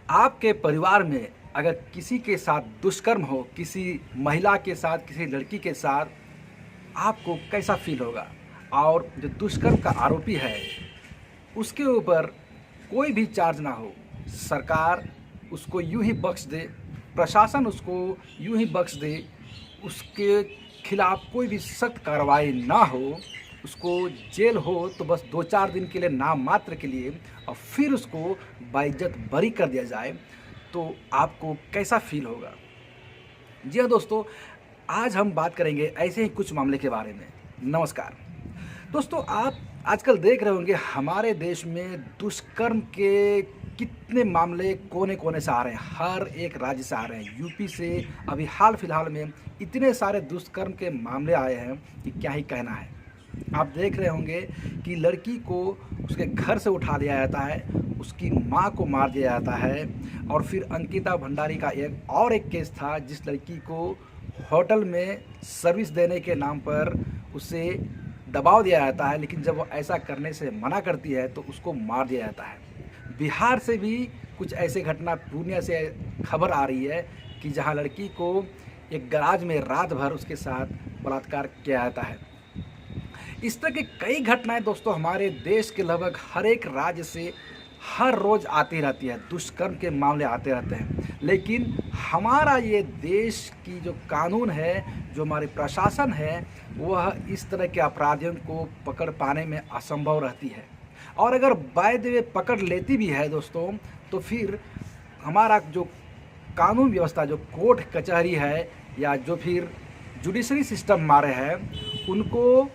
आपके परिवार में अगर किसी के साथ दुष्कर्म हो, किसी महिला के साथ, किसी लड़की के साथ, आपको कैसा फ़ील होगा? और जो दुष्कर्म का आरोपी है, उसके ऊपर कोई भी चार्ज ना हो, सरकार उसको यूँ ही बख्श दे, प्रशासन उसको यूँ ही बख्श दे, उसके खिलाफ़ कोई भी सख्त कार्रवाई ना हो, उसको जेल हो तो बस 2-4 दिन के लिए नाम मात्र के लिए और फिर उसको बाइज्जत बरी कर दिया जाए, तो आपको कैसा फ़ील होगा? जी हाँ दोस्तों, आज हम बात करेंगे ऐसे ही कुछ मामले के बारे में। नमस्कार। दोस्तों, आप आजकल देख रहे होंगे हमारे देश में दुष्कर्म के कितने मामले कोने-कोने से आ रहे हैं, हर एक राज्य से आ रहे हैं। यूपी से अभी हाल-फिलहाल में इतने सारे दुष्कर्म के मामले आए हैं कि क्या ही कहना है। आप देख रहे होंगे कि लड़की को उसके घर से उठा लिया जाता है, उसकी माँ को मार दिया जाता है और फिर अंकिता भंडारी का एक केस था जिस लड़की को होटल में सर्विस देने के नाम पर उसे दबाव दिया जाता है, लेकिन जब वो ऐसा करने से मना करती है तो उसको मार दिया जाता है। बिहार से भी कुछ ऐसे घटना, पूर्णिया से खबर आ रही है कि जहाँ लड़की को एक गैराज में रात भर उसके साथ बलात्कार किया जाता है। इस तरह की कई घटनाएं दोस्तों हमारे देश के लगभग हर एक राज्य से हर रोज़ आती रहती है, दुष्कर्म के मामले आते रहते हैं। लेकिन हमारा ये देश की जो कानून है, जो हमारे प्रशासन है, वह इस तरह के अपराधियों को पकड़ पाने में असंभव रहती है। और अगर बाय द वे पकड़ लेती भी है दोस्तों, तो फिर हमारा जो कानून व्यवस्था, जो कोर्ट कचहरी है या जो फिर जुडिशरी सिस्टम हमारे हैं, उनको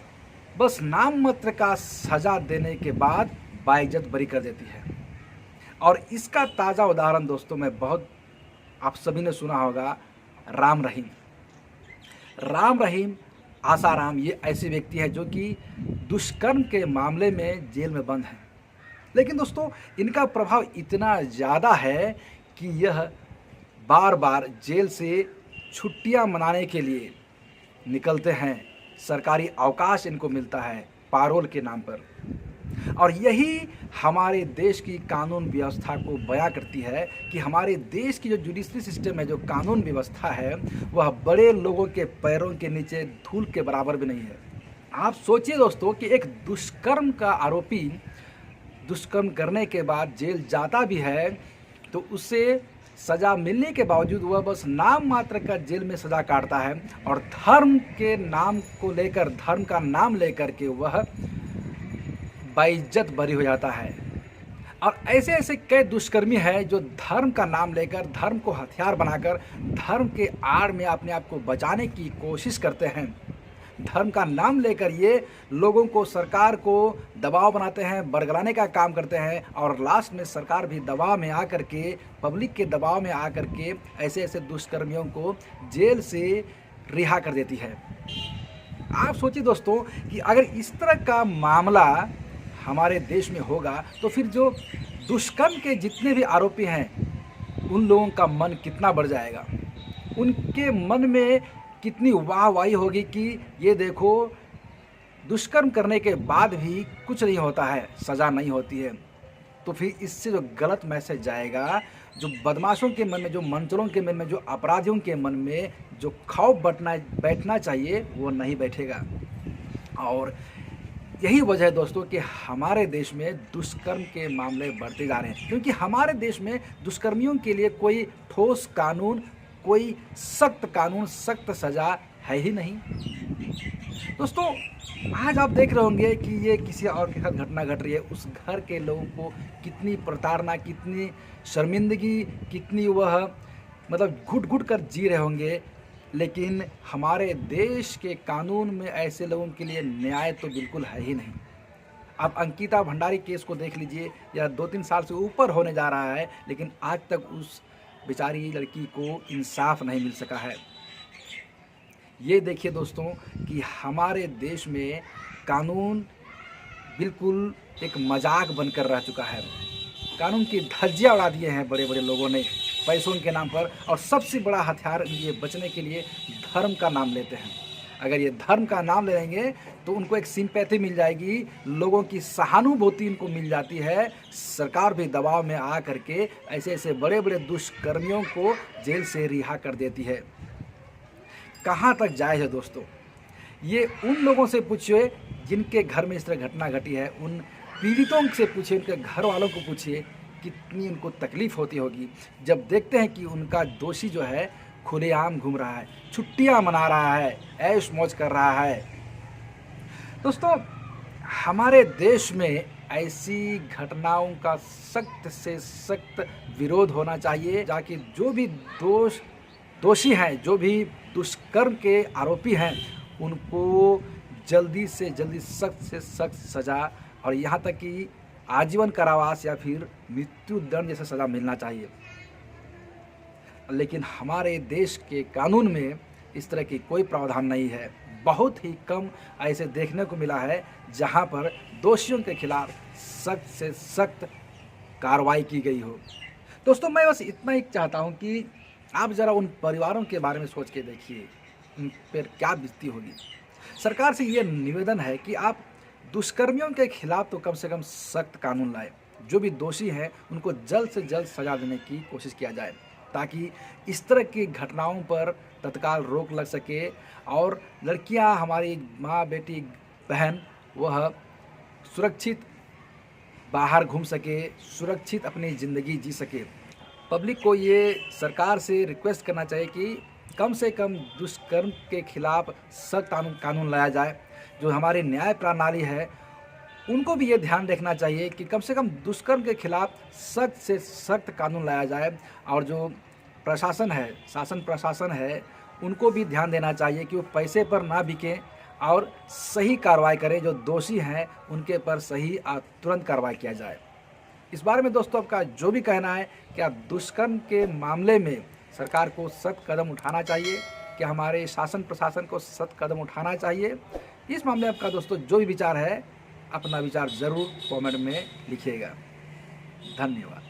बस नाम मात्र का सज़ा देने के बाद बाइज्जत बरी कर देती है। और इसका ताज़ा उदाहरण दोस्तों आप सभी ने सुना होगा, राम रहीम। राम रहीम, आसाराम, ये ऐसे व्यक्ति हैं जो कि दुष्कर्म के मामले में जेल में बंद हैं। लेकिन दोस्तों, इनका प्रभाव इतना ज़्यादा है कि यह बार बार जेल से छुट्टियां मनाने के लिए निकलते हैं। सरकारी अवकाश इनको मिलता है पैरोल के नाम पर। और यही हमारे देश की कानून व्यवस्था को बयां करती है कि हमारे देश की जो जुडिशरी सिस्टम है, जो कानून व्यवस्था है, वह बड़े लोगों के पैरों के नीचे धूल के बराबर भी नहीं है। आप सोचिए दोस्तों कि एक दुष्कर्म का आरोपी दुष्कर्म करने के बाद जेल जाता भी है तो उसे सज़ा मिलने के बावजूद वह बस नाम मात्र का जेल में सज़ा काटता है और धर्म के नाम को लेकर, धर्म का नाम लेकर के वह बाइज्जत बरी हो जाता है। और ऐसे ऐसे कई दुष्कर्मी हैं जो धर्म का नाम लेकर, धर्म को हथियार बनाकर, धर्म के आड़ में अपने आप को बचाने की कोशिश करते हैं। धर्म का नाम लेकर ये लोगों को, सरकार को दबाव बनाते हैं, बरगलाने का काम करते हैं और लास्ट में सरकार भी दबाव में आकर के, पब्लिक के दबाव में आकर के ऐसे ऐसे दुष्कर्मियों को जेल से रिहा कर देती है। आप सोचिए दोस्तों कि अगर इस तरह का मामला हमारे देश में होगा तो फिर जो दुष्कर्म के जितने भी आरोपी हैं, उन लोगों का मन कितना बढ़ जाएगा। उनके मन में कितनी वाहवाही होगी कि ये देखो, दुष्कर्म करने के बाद भी कुछ नहीं होता है, सज़ा नहीं होती है। तो फिर इससे जो गलत मैसेज जाएगा, जो बदमाशों के मन में, जो मंचलों के मन में, जो अपराधियों के मन में जो खौफ बैठना चाहिए, वो नहीं बैठेगा। और यही वजह है दोस्तों कि हमारे देश में दुष्कर्म के मामले बढ़ते जा रहे हैं, क्योंकि हमारे देश में दुष्कर्मियों के लिए कोई ठोस कानून, कोई सख्त कानून, सख्त सज़ा है ही नहीं। दोस्तों, आज आप देख रहे होंगे कि ये किसी और के साथ घटना घट रही है, उस घर के लोगों को कितनी प्रताड़ना, कितनी शर्मिंदगी, कितनी वह घुट घुट कर जी रहे होंगे। लेकिन हमारे देश के कानून में ऐसे लोगों के लिए न्याय तो बिल्कुल है ही नहीं। आप अंकिता भंडारी केस को देख लीजिए, या 2-3 साल से ऊपर होने जा रहा है, लेकिन आज तक उस बेचारी लड़की को इंसाफ नहीं मिल सका है। ये देखिए दोस्तों कि हमारे देश में कानून बिल्कुल एक मजाक बनकर रह चुका है। कानून की धज्जियां उड़ा दिए हैं बड़े बड़े लोगों ने पैसों के नाम पर, और सबसे बड़ा हथियार ये बचने के लिए धर्म का नाम लेते हैं। अगर ये धर्म का नाम ले लेंगे तो उनको एक सिंपैथी मिल जाएगी, लोगों की सहानुभूति इनको मिल जाती है। सरकार भी दबाव में आ करके ऐसे ऐसे बड़े बड़े दुष्कर्मियों को जेल से रिहा कर देती है। कहाँ तक जायज़ है दोस्तों? ये उन लोगों से पूछिए जिनके घर में इस तरह घटना घटी है, उन पीड़ितों से पूछिए, उनके घर वालों को पूछिए कितनी उनको तकलीफ़ होती होगी जब देखते हैं कि उनका दोषी जो है खुलेआम घूम रहा है, छुट्टियां मना रहा है, ऐश मौज कर रहा है। दोस्तों, हमारे देश में ऐसी घटनाओं का सख्त से सख्त विरोध होना चाहिए, ताकि जो भी दोषी हैं, जो भी दुष्कर्म के आरोपी हैं, उनको जल्दी से जल्दी सख्त से सख्त सज़ा और यहाँ तक कि आजीवन कारावास या फिर मृत्यु दंड जैसा सज़ा मिलना चाहिए। लेकिन हमारे देश के कानून में इस तरह की कोई प्रावधान नहीं है। बहुत ही कम ऐसे देखने को मिला है जहां पर दोषियों के खिलाफ सख्त से सख्त कार्रवाई की गई हो। दोस्तों, मैं बस इतना ही चाहता हूं कि आप ज़रा उन परिवारों के बारे में सोच के देखिए, उन पर क्या बीतती होगी। सरकार से ये निवेदन है कि आप दुष्कर्मियों के खिलाफ तो कम से कम सख्त कानून लाए, जो भी दोषी हैं उनको जल्द से जल्द सज़ा देने की कोशिश किया जाए, ताकि इस तरह की घटनाओं पर तत्काल रोक लग सके और लड़कियां, हमारी माँ, बेटी, बहन, वह सुरक्षित बाहर घूम सके, सुरक्षित अपनी ज़िंदगी जी सके। पब्लिक को ये सरकार से रिक्वेस्ट करना चाहिए कि कम से कम दुष्कर्म के खिलाफ सख्त कानून लाया जाए। जो हमारी न्याय प्रणाली है उनको भी ये ध्यान रखना चाहिए कि कम से कम दुष्कर्म के खिलाफ सख्त से सख्त कानून लाया जाए, और जो प्रशासन है, शासन प्रशासन है, उनको भी ध्यान देना चाहिए कि वो पैसे पर ना बिकें और सही कार्रवाई करें। जो दोषी हैं उनके पर सही और तुरंत कार्रवाई किया जाए। इस बारे में दोस्तों आपका जो भी कहना है, क्या दुष्कर्म के मामले में सरकार को सख्त कदम उठाना चाहिए, क्या हमारे शासन प्रशासन को सख्त कदम उठाना चाहिए? इस मामले में आपका दोस्तों जो भी विचार है, अपना विचार ज़रूर कमेंट में लिखिएगा। धन्यवाद।